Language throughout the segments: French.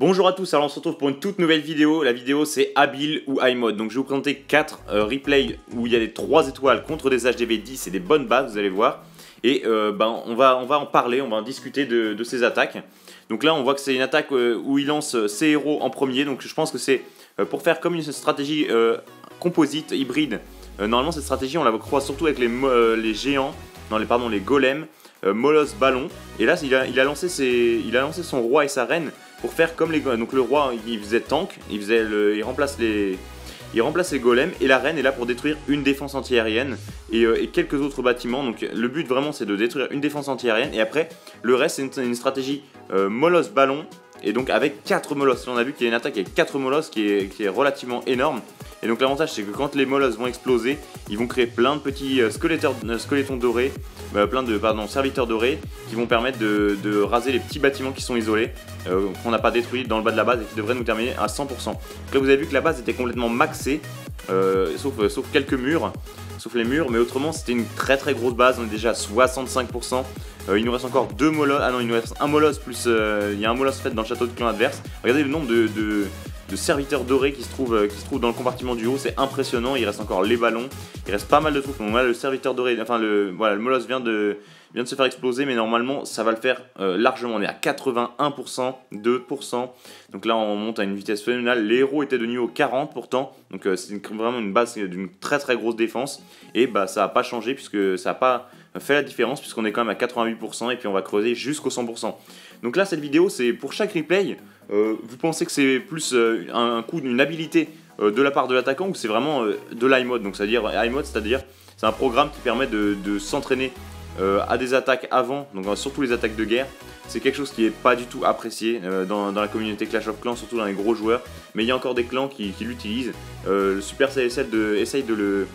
Bonjour à tous, alors on se retrouve pour une toute nouvelle vidéo. La vidéo c'est Habile ou iMode. Donc je vais vous présenter 4 replays où il y a des 3 étoiles contre des HDV 10 et des bonnes bases, vous allez voir. Et on va en parler, on va en discuter de ces attaques. Donc là on voit que c'est une attaque où il lance ses héros en premier. Donc je pense que c'est pour faire comme une stratégie composite, hybride. Normalement cette stratégie on la croit surtout avec les géants, les golems, Molosse, Ballon. Et là il a lancé son roi et sa reine pour faire comme les golems. Donc le roi il faisait tank, il remplace les golems, et la reine est là pour détruire une défense antiaérienne et quelques autres bâtiments. Donc le but vraiment c'est de détruire une défense antiaérienne, et après le reste c'est une stratégie Molosse Ballon, et donc avec 4 molosses. Là on a vu qu'il y a une attaque avec 4 molosses qui est relativement énorme. Et donc l'avantage c'est que quand les molosses vont exploser, ils vont créer plein de petits squelettons dorés, serviteurs dorés, qui vont permettre de raser les petits bâtiments qui sont isolés, qu'on n'a pas détruits dans le bas de la base, et qui devraient nous terminer à 100%. Donc là vous avez vu que la base était complètement maxée, sauf quelques murs, sauf les murs, mais autrement c'était une très très grosse base. On est déjà à 65%. Il nous reste encore 2 molosses. Ah non, il nous reste un molosse plus il y a un molosse fait dans le château de clan adverse. Regardez le nombre de serviteurs dorés qui se trouvent dans le compartiment du haut, c'est impressionnant. Il reste encore les ballons, il reste pas mal de troupes. Donc là le serviteur doré, le molosse vient de se faire exploser, mais normalement ça va le faire largement. On est à 81%, 2%. Donc là on monte à une vitesse phénoménale. Les héros étaient de niveau 40 pourtant, donc c'est vraiment une base d'une très très grosse défense. Et ça n'a pas changé, puisque ça n'a pas fait la différence, puisqu'on est quand même à 88%, et puis on va creuser jusqu'au 100%. Donc là cette vidéo c'est pour chaque replay. Vous pensez que c'est plus un coup d'une habilité de la part de l'attaquant, ou c'est vraiment de l'iMode? Donc c'est-à-dire iMode, c'est un programme qui permet de s'entraîner à des attaques avant, donc surtout les attaques de guerre. C'est quelque chose qui n'est pas du tout apprécié dans la communauté Clash of Clans, surtout dans les gros joueurs, mais il y a encore des clans qui l'utilisent. Le Super CSL essaye de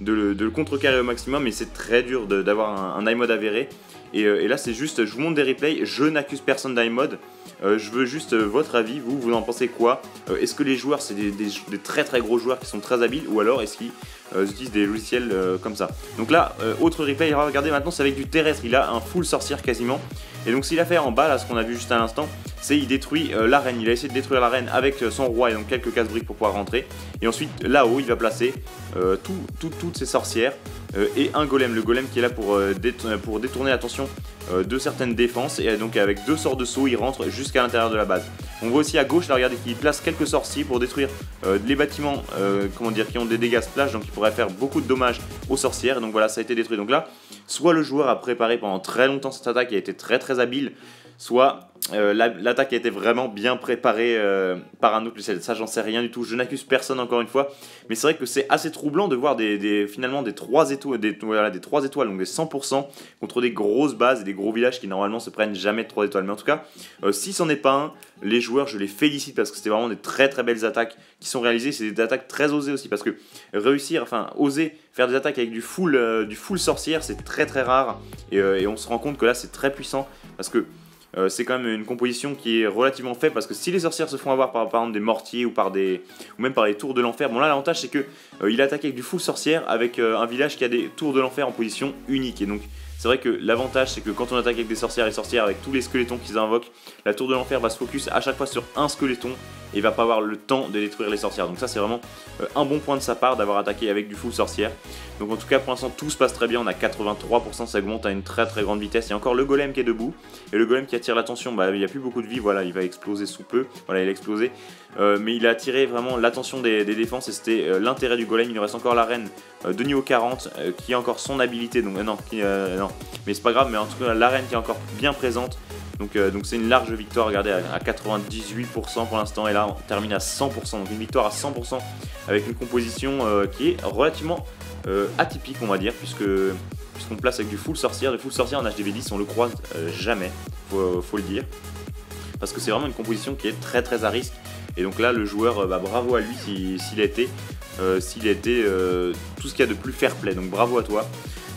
le contrecarrer au maximum, mais c'est très dur d'avoir un iMode avéré. Et là c'est juste, je vous montre des replays, je n'accuse personne d'iMode. Je veux juste votre avis, vous en pensez quoi? Est-ce que les joueurs c'est des très très gros joueurs qui sont très habiles, ou alors est-ce qu'ils utilisent des logiciels comme ça? Donc là, autre replay, regardez maintenant, c'est avec du terrestre, il a un full sorcière quasiment. Et donc s'il a fait en bas, là ce qu'on a vu juste à l'instant, c'est il détruit la reine. Il a essayé de détruire la reine avec son roi et donc quelques casse-briques pour pouvoir rentrer. Et ensuite là-haut il va placer toutes ses sorcières et un golem. Le golem qui est là pour détourner l'attention de certaines défenses, et donc avec 2 sorts de saut il rentre jusqu'à l'intérieur de la base. On voit aussi à gauche là, regardez qu'il place quelques sorciers pour détruire les bâtiments qui ont des dégâts splash, donc il pourrait faire beaucoup de dommages aux sorcières. Donc voilà, ça a été détruit. Donc là, soit le joueur a préparé pendant très longtemps cette attaque et a été très très habile, soit l'attaque a été vraiment bien préparée par un autre logiciel. Ça j'en sais rien du tout, je n'accuse personne encore une fois, mais c'est vrai que c'est assez troublant de voir finalement des 3 étoiles, donc des 100% contre des grosses bases et des gros villages qui normalement se prennent jamais de 3 étoiles. Mais en tout cas, si c'en est pas un, les joueurs je les félicite, parce que c'était vraiment des très très belles attaques qui sont réalisées. C'est des attaques très osées aussi, parce que oser faire des attaques avec du full sorcière, c'est très très rare, et on se rend compte que là c'est très puissant, parce que c'est quand même une composition qui est relativement faible, parce que si les sorcières se font avoir par exemple des mortiers ou même par les tours de l'enfer, bon là l'avantage c'est que il attaque avec du full sorcière, avec un village qui a des tours de l'enfer en position unique. Et donc c'est vrai que l'avantage c'est que quand on attaque avec des sorcières et sorcières, avec tous les squelettons qu'ils invoquent, la tour de l'enfer va se focus à chaque fois sur un squeletton et va pas avoir le temps de détruire les sorcières. Donc ça c'est vraiment un bon point de sa part d'avoir attaqué avec du full sorcière. Donc en tout cas pour l'instant tout se passe très bien, on a 83%, ça augmente à une très très grande vitesse. Il y a encore le golem qui est debout, et le golem qui attire l'attention, il n'y a plus beaucoup de vie, voilà, il va exploser sous peu, voilà il a explosé. Mais il a attiré vraiment l'attention des défenses, et c'était l'intérêt du golem. Il nous reste encore la reine de niveau 40 qui a encore son habilité, donc non, mais c'est pas grave, mais en tout cas la reine qui est encore bien présente. Donc c'est une large victoire, regardez, à 98% pour l'instant, et là on termine à 100%, donc une victoire à 100% avec une composition qui est relativement atypique, on va dire, puisqu'on place avec du full sorcière. Le full sorcière en HDV 10 on le croise jamais, faut le dire, parce que c'est vraiment une composition qui est très très à risque. Et donc là le joueur, bravo à lui s'il a été tout ce qu'il y a de plus fair play, donc bravo à toi.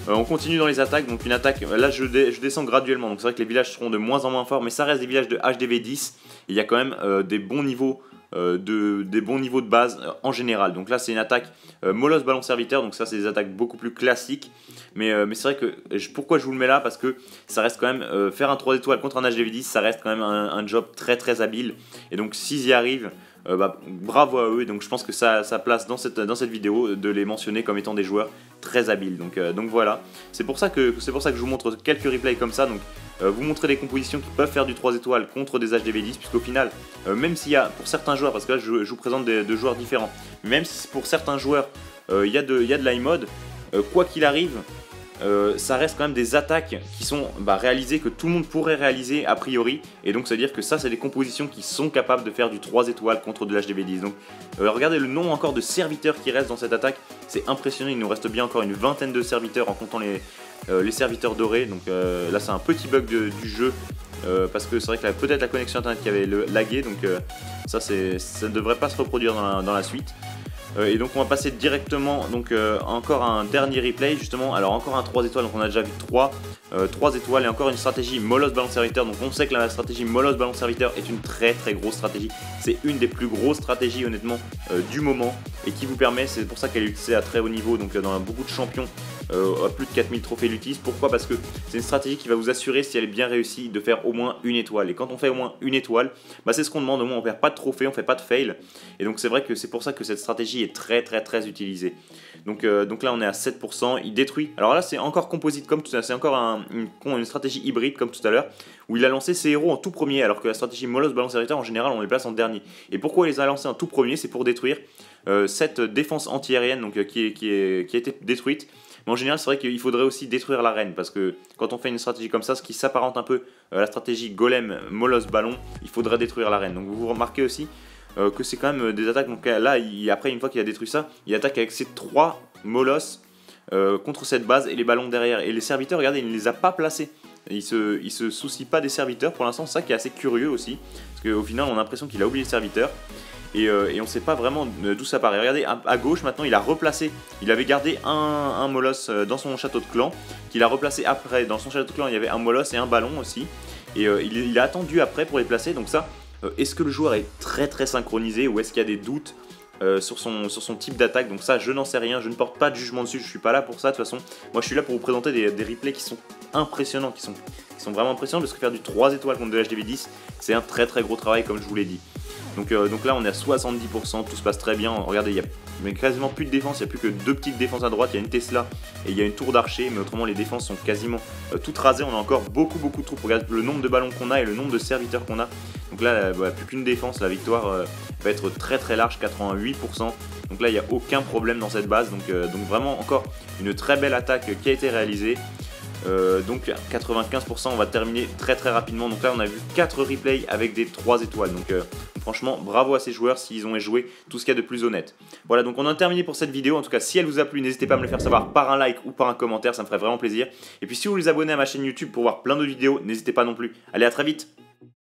On continue dans les attaques, donc une attaque, là je descends graduellement, donc c'est vrai que les villages seront de moins en moins forts, mais ça reste des villages de HDV 10, et il y a quand même des bons niveaux des bons niveaux de base en général. Donc là c'est une attaque molosse ballon serviteur, donc ça c'est des attaques beaucoup plus classiques. Mais c'est vrai que pourquoi je vous le mets là, parce que ça reste quand même faire un 3 étoiles contre un HDV10, ça reste quand même un job très très habile. Et donc s'ils y arrivent, bravo à eux. Et donc je pense que ça place dans cette vidéo de les mentionner comme étant des joueurs très habiles. Donc voilà, c'est pour ça que je vous montre quelques replays comme ça. Donc vous montrer des compositions qui peuvent faire du 3 étoiles contre des HDV10, puisqu'au final, même s'il y a pour certains joueurs, parce que là je vous présente deux joueurs différents, même si pour certains joueurs il y a de l'iMod, quoi qu'il arrive, ça reste quand même des attaques qui sont réalisées, que tout le monde pourrait réaliser a priori. Et donc ça veut dire que ça c'est des compositions qui sont capables de faire du 3 étoiles contre de l'HDV10. Donc regardez le nombre encore de serviteurs qui restent dans cette attaque, c'est impressionnant. Il nous reste bien encore une vingtaine de serviteurs en comptant les serviteurs dorés. Donc là c'est un petit bug du jeu, parce que c'est vrai que peut-être la connexion internet qui avait lagué. Donc ça ne devrait pas se reproduire dans la suite. Et donc on va passer directement encore un dernier replay justement. Alors encore un 3 étoiles, donc on a déjà vu 3 étoiles et encore une stratégie molosse ballon serviteur. Donc on sait que la stratégie molosse ballon serviteur est une très très grosse stratégie. C'est une des plus grosses stratégies honnêtement du moment, et qui vous permet, c'est pour ça qu'elle est utilisée à très haut niveau, donc dans beaucoup de champions à plus de 4000 trophées l'utilisent. Pourquoi? Parce que c'est une stratégie qui va vous assurer, si elle est bien réussie, de faire au moins une étoile. Et quand on fait au moins une étoile, c'est ce qu'on demande, au moins on perd pas de trophées, on fait pas de fail. Et donc c'est vrai que c'est pour ça que cette stratégie est très très très utilisée. Donc là on est à 7%, il détruit. Alors là c'est encore composite comme tout ça, c'est encore une stratégie hybride comme tout à l'heure, où il a lancé ses héros en tout premier, alors que la stratégie molosse ballon serviteur en général on les place en dernier. Et pourquoi il les a lancés en tout premier? C'est pour détruire cette défense anti-aérienne qui a été détruite. Mais en général, c'est vrai qu'il faudrait aussi détruire l'arène, parce que quand on fait une stratégie comme ça, ce qui s'apparente un peu à la stratégie golem, molosse, ballon, il faudrait détruire l'arène. Donc vous remarquez aussi que c'est quand même des attaques. Donc là, après, une fois qu'il a détruit ça, il attaque avec ses 3 molosses contre cette base et les ballons derrière. Et les serviteurs, regardez, il ne les a pas placés. Il se soucie pas des serviteurs pour l'instant, c'est ça qui est assez curieux aussi, parce qu'au final, on a l'impression qu'il a oublié les serviteurs. Et on ne sait pas vraiment d'où ça paraît. Regardez, à gauche maintenant il a replacé, il avait gardé un molosse dans son château de clan, qu'il a replacé après. Dans son château de clan il y avait un molosse et un ballon aussi, et il a attendu après pour les placer. Donc ça, est-ce que le joueur est très très synchronisé, ou est-ce qu'il y a des doutes sur son type d'attaque? Donc ça je n'en sais rien, je ne porte pas de jugement dessus, je suis pas là pour ça de toute façon. Moi je suis là pour vous présenter des replays qui sont impressionnants, qui sont vraiment impressionnants, parce que faire du 3 étoiles contre de l'HDV10 c'est un très très gros travail comme je vous l'ai dit. Donc là on est à 70%, tout se passe très bien. Regardez, il y a quasiment plus de défense, il n'y a plus que 2 petites défenses à droite, il y a une Tesla et il y a une tour d'archer, mais autrement les défenses sont quasiment toutes rasées. On a encore beaucoup de troupes, regardez le nombre de ballons qu'on a et le nombre de serviteurs qu'on a. Donc là plus qu'une défense, la victoire va être très très large, 88%. Donc là il n'y a aucun problème dans cette base, donc vraiment encore une très belle attaque qui a été réalisée. Donc 95%, on va terminer très très rapidement. Donc là on a vu 4 replays avec des 3 étoiles, donc franchement bravo à ces joueurs s'ils ont joué tout ce qu'il y a de plus honnête. Voilà, donc on a terminé pour cette vidéo. En tout cas, si elle vous a plu, n'hésitez pas à me le faire savoir par un like ou par un commentaire, ça me ferait vraiment plaisir. Et puis si vous vous abonnez à ma chaîne YouTube pour voir plein de vidéos, n'hésitez pas non plus. Allez, à très vite.